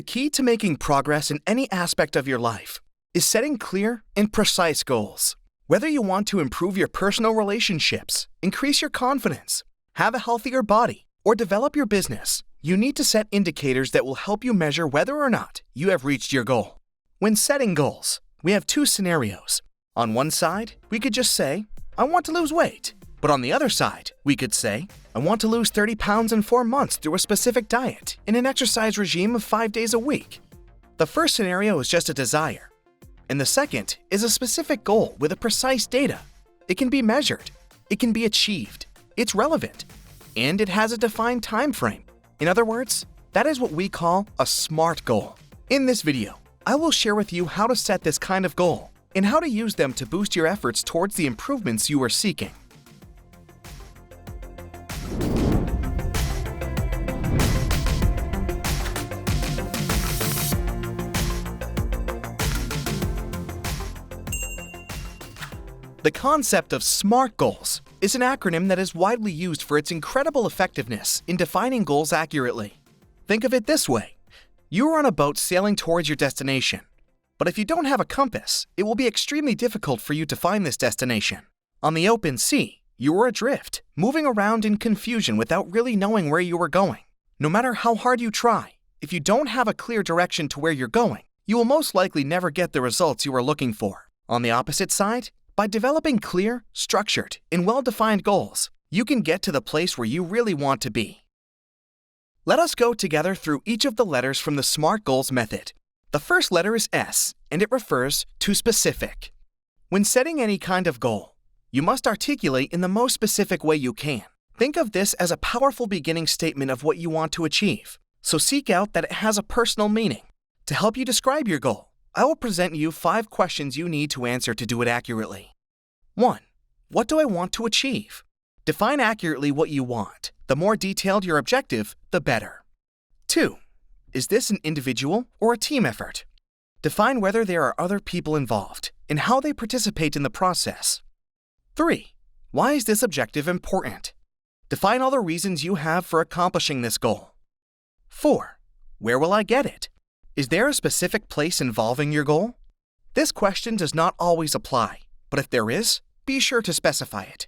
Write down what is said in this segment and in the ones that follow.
The key to making progress in any aspect of your life is setting clear and precise goals. Whether you want to improve your personal relationships, increase your confidence, have a healthier body, or develop your business, you need to set indicators that will help you measure whether or not you have reached your goal. When setting goals, we have two scenarios. On one side, we could just say, I want to lose weight. But on the other side, we could say, I want to lose 30 pounds in 4 months through a specific diet in an exercise regime of 5 days a week. The first scenario is just a desire, and the second is a specific goal with a precise data. It can be measured, it can be achieved, it's relevant, and it has a defined time frame. In other words, that is what we call a SMART goal. In this video, I will share with you how to set this kind of goal and how to use them to boost your efforts towards the improvements you are seeking. The concept of SMART goals is an acronym that is widely used for its incredible effectiveness in defining goals accurately. Think of it this way. You are on a boat sailing towards your destination. But if you don't have a compass, it will be extremely difficult for you to find this destination. On the open sea, you are adrift, moving around in confusion without really knowing where you are going. No matter how hard you try, if you don't have a clear direction to where you're going, you will most likely never get the results you are looking for. On the opposite side, by developing clear, structured, and well-defined goals, you can get to the place where you really want to be. Let us go together through each of the letters from the SMART goals method. The first letter is S, and it refers to specific. When setting any kind of goal, you must articulate in the most specific way you can. Think of this as a powerful beginning statement of what you want to achieve, so seek out that it has a personal meaning. To help you describe your goal, I will present you 5 questions you need to answer to do it accurately. 1. What do I want to achieve? Define accurately what you want. The more detailed your objective, the better. 2. Is this an individual or a team effort? Define whether there are other people involved and how they participate in the process. 3. Why is this objective important? Define all the reasons you have for accomplishing this goal. 4. Where will I get it? Is there a specific place involving your goal? This question does not always apply, but if there is, be sure to specify it.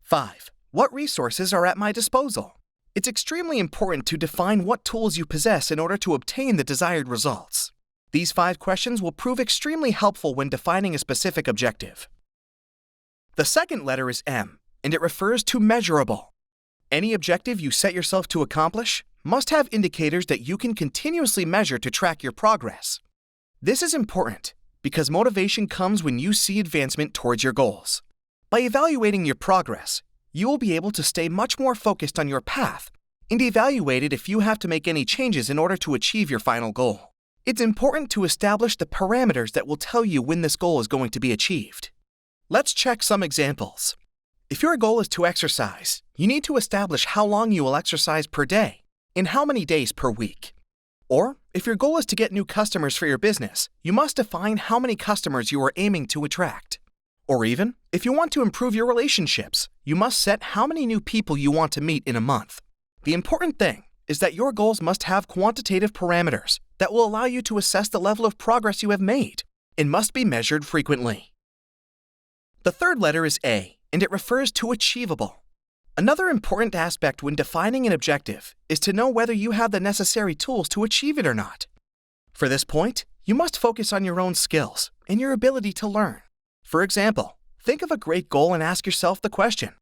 5. What resources are at my disposal? It's extremely important to define what tools you possess in order to obtain the desired results. These 5 questions will prove extremely helpful when defining a specific objective. The second letter is M, and it refers to measurable. Any objective you set yourself to accomplish must have indicators that you can continuously measure to track your progress. This is important because motivation comes when you see advancement towards your goals. By evaluating your progress, you will be able to stay much more focused on your path and evaluate it if you have to make any changes in order to achieve your final goal. It's important to establish the parameters that will tell you when this goal is going to be achieved. Let's check some examples. If your goal is to exercise, you need to establish how long you will exercise per day and how many days per week. Or, if your goal is to get new customers for your business, you must define how many customers you are aiming to attract. Or even, if you want to improve your relationships, you must set how many new people you want to meet in a month. The important thing is that your goals must have quantitative parameters that will allow you to assess the level of progress you have made and must be measured frequently. The third letter is A, and it refers to achievable. Another important aspect when defining an objective is to know whether you have the necessary tools to achieve it or not. For this point, you must focus on your own skills and your ability to learn. For example, think of a great goal and ask yourself the question,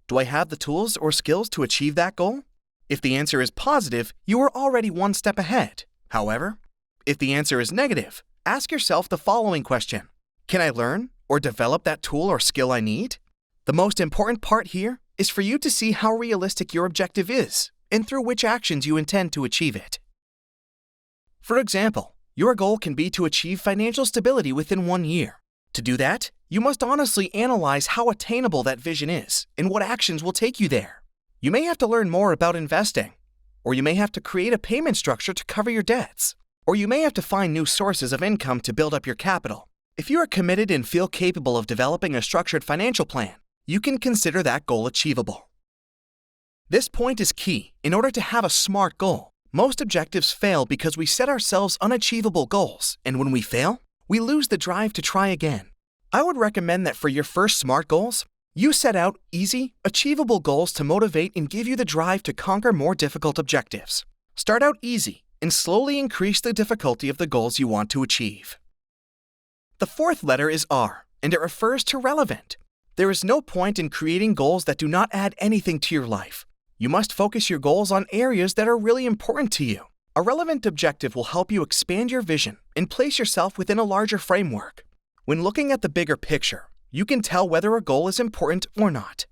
do I have the tools or skills to achieve that goal? If the answer is positive, you are already one step ahead. However, if the answer is negative, ask yourself the following question, can I learn or develop that tool or skill I need? The most important part here is for you to see how realistic your objective is and through which actions you intend to achieve it. For example, your goal can be to achieve financial stability within 1 year. To do that, you must honestly analyze how attainable that vision is and what actions will take you there. You may have to learn more about investing, or you may have to create a payment structure to cover your debts, or you may have to find new sources of income to build up your capital. If you are committed and feel capable of developing a structured financial plan, you can consider that goal achievable. This point is key in order to have a SMART goal Most objectives fail because we set ourselves unachievable goals, and when we fail, we lose the drive to try again. I would recommend that for your first SMART goals, you set out easy, achievable goals to motivate and give you the drive to conquer more difficult objectives. Start out easy and slowly increase the difficulty of the goals you want to achieve. The fourth letter is R, and it refers to relevant. There is no point in creating goals that do not add anything to your life. You must focus your goals on areas that are really important to you. A relevant objective will help you expand your vision and place yourself within a larger framework. When looking at the bigger picture, you can tell whether a goal is important or not.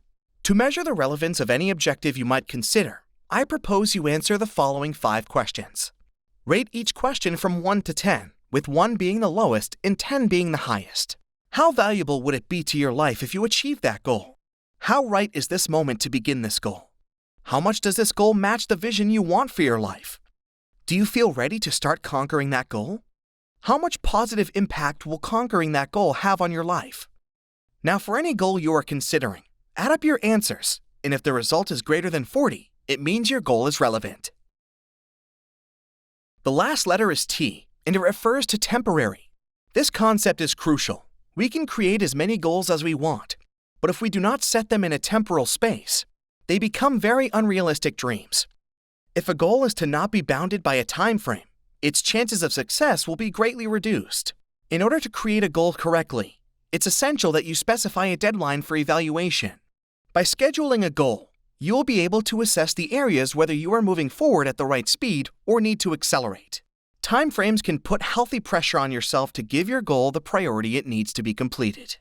To measure the relevance of any objective you might consider, I propose you answer the following 5 questions. Rate each question from 1 to 10, with 1 being the lowest and 10 being the highest. How valuable would it be to your life if you achieved that goal? How right is this moment to begin this goal? How much does this goal match the vision you want for your life? Do you feel ready to start conquering that goal? How much positive impact will conquering that goal have on your life? Now, for any goal you are considering, add up your answers, and if the result is greater than 40, it means your goal is relevant. The last letter is T, and it refers to temporary. This concept is crucial. We can create as many goals as we want, but if we do not set them in a temporal space, they become very unrealistic dreams. If a goal is to not be bounded by a time frame, its chances of success will be greatly reduced. In order to create a goal correctly, it's essential that you specify a deadline for evaluation. By scheduling a goal, you will be able to assess the areas whether you are moving forward at the right speed or need to accelerate. Time frames can put healthy pressure on yourself to give your goal the priority it needs to be completed.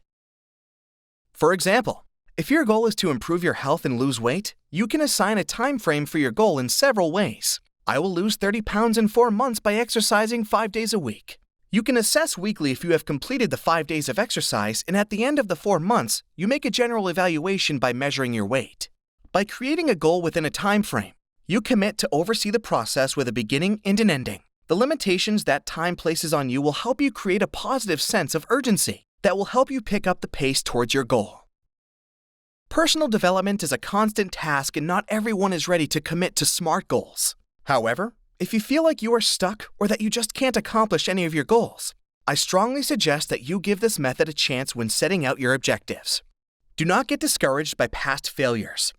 For example, if your goal is to improve your health and lose weight, you can assign a time frame for your goal in several ways. I will lose 30 pounds in 4 months by exercising 5 days a week. You can assess weekly if you have completed the 5 days of exercise, and at the end of the 4 months, you make a general evaluation by measuring your weight. By creating a goal within a time frame, you commit to oversee the process with a beginning and an ending. The limitations that time places on you will help you create a positive sense of urgency that will help you pick up the pace towards your goal. Personal development is a constant task, and not everyone is ready to commit to SMART goals. However, if you feel like you are stuck or that you just can't accomplish any of your goals, I strongly suggest that you give this method a chance when setting out your objectives. Do not get discouraged by past failures.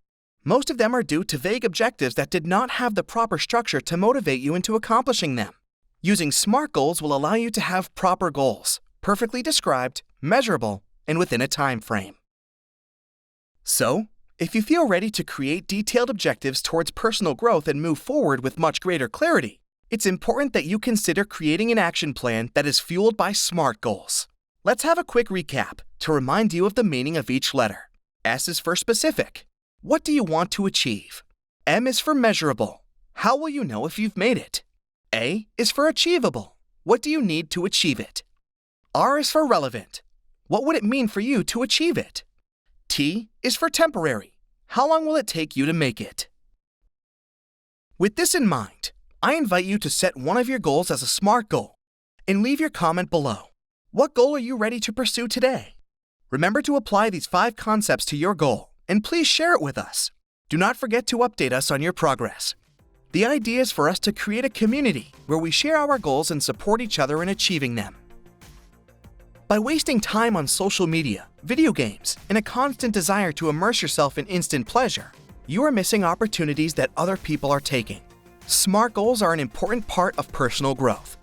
Most of them are due to vague objectives that did not have the proper structure to motivate you into accomplishing them. Using SMART goals will allow you to have proper goals, perfectly described, measurable, and within a time frame. So, if you feel ready to create detailed objectives towards personal growth and move forward with much greater clarity, it's important that you consider creating an action plan that is fueled by SMART goals. Let's have a quick recap to remind you of the meaning of each letter. S is for specific. What do you want to achieve? M is for measurable. How will you know if you've made it? A is for achievable. What do you need to achieve it? R is for relevant. What would it mean for you to achieve it? T is for temporary. How long will it take you to make it? With this in mind, I invite you to set one of your goals as a SMART goal and leave your comment below. What goal are you ready to pursue today? Remember to apply these 5 concepts to your goal, and please share it with us. Do not forget to update us on your progress. The idea is for us to create a community where we share our goals and support each other in achieving them. By wasting time on social media, video games, and a constant desire to immerse yourself in instant pleasure, you are missing opportunities that other people are taking. SMART goals are an important part of personal growth.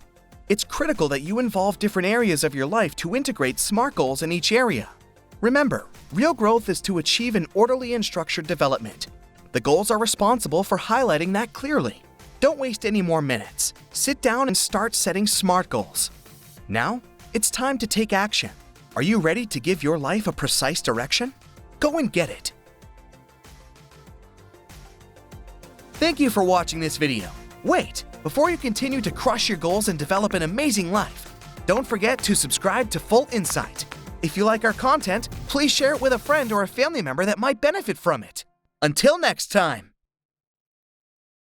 It's critical that you involve different areas of your life to integrate SMART goals in each area. Remember, real growth is to achieve an orderly and structured development. The goals are responsible for highlighting that clearly. Don't waste any more minutes. Sit down and start setting SMART goals. Now, it's time to take action. Are you ready to give your life a precise direction? Go and get it. Thank you for watching this video. Wait, before you continue to crush your goals and develop an amazing life, don't forget to subscribe to Full Insight. If you like our content, please share it with a friend or a family member that might benefit from it. Until next time.